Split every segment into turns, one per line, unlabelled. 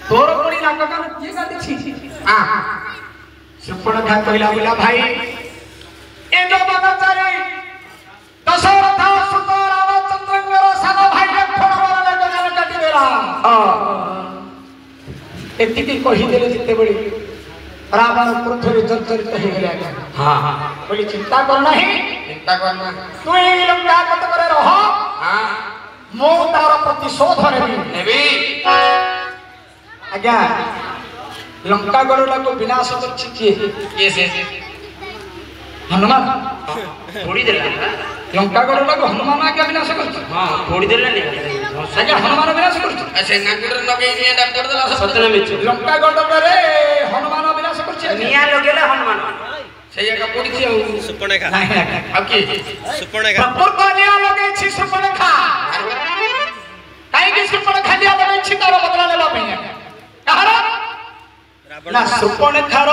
तोर कोड़ी नाटक किए गादी हां सुपर्णखा कहला बोला भाई ए जो बगचारी दशरथ सुत रामचंद्रଙ୍କର ସାନ ଭାଇ ଲକ୍ଷ୍ମଣ ଗଲା କାଟି ଦେଲା ଏତିକି କହିଦେଲେ ଯେତେବେଳେ रावण पृथ्वी जर्जरित हो गया। हां हां बोली चिंता करना तू ही लंका कत करे रह। हां मो तार प्रतिशोध नेबी आज्ञा लंका गढ़ को विनाश करछि किए से हनुमान तोड़ी देला लंका गढ़ को हनुमान आज्ञा विनाश करछि। हां तोड़ी देला ने आज्ञा हनुमान विनाश करछि ऐसे नागर लगे एंडा कर देला सतने मिछ लंका गढ़ करे हनुमान विनाश करछि निया लगेला हनुमान सेया का पड़ी छी सुपर्णखा अब की सुपर्णखा प्रभु निया लगे छी सुपर्णखा काई की सुपर्णखा निया लगे छी तार बदला लेबा पे कहार ना सुपर्णखार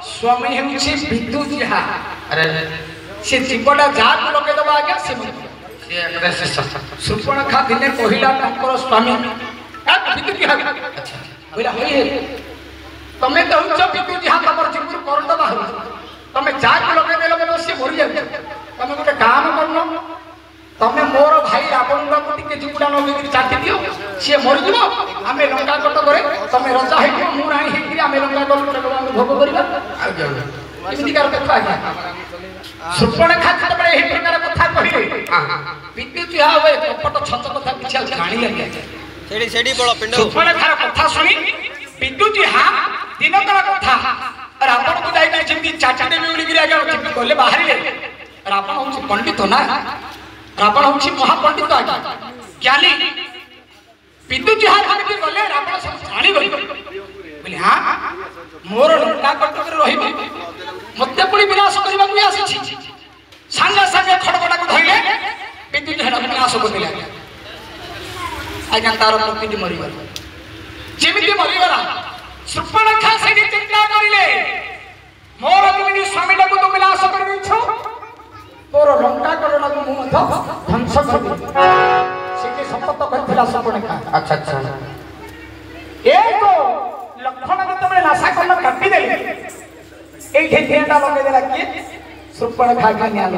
स्वामी हेउछि विदुजिहा अरे से जीवटा जात लगे दबा आज्ञा से सुपर्णखा दिने पहिला तांकर स्वामी विदुजिहा अच्छा बोला होई तमे कहउछ विदुजिहा तमर जीवन करन दबा तमे जात लगे देलो के से मरि जाय तमे गोटे काम करनो तमे मोर भाई रावण को टिके जीवटा नगे चाटी दियो से मरि दिबो आमे लंका कट करे तमे राजा हे मु राणी हे आमे लंका कट करे भोग करबा किमिति कर कथा आज्ञा सुपर्णखा जब एही प्रकार कथा कहिबे विदुजिहा होय कपट छत कथा किछ जानि लगे सेडी सेडी बळ पिंड सुपर्णखार कथा सुनी विदुजिहा दिनकर कथा रावण को जाई जेमती चाचा देवी उड़ी गिरा गया जेमती कोले बाहर ले रावण होछि पंडित ना रावण होछि महापंडित आज्ञा ज्ञानी विदुजिहा जेमती गले रावण सब जानि गई बोले हां मोर लंका कट कर रहिबे मते पुणी विनाश करबा को आसी संगे संगे खड़बड़ा को धइले विदुजिहा विनाश कर देला आज्ञा तार प्रति मरि गला जेमती मरि गला सुपर्णखा से चिंता करिले मोर तुमनी स्वामी को तो विनाश कर दिछो तोर लंका कटना को मु ध्वंस कर दे से शपथ करथिला सुपर्णखा अच्छा अच्छा एक लक्षण जतबे नाशा करन काटी देले एठी ठेंडा लगे देला कि सुपर्णखा का न्याय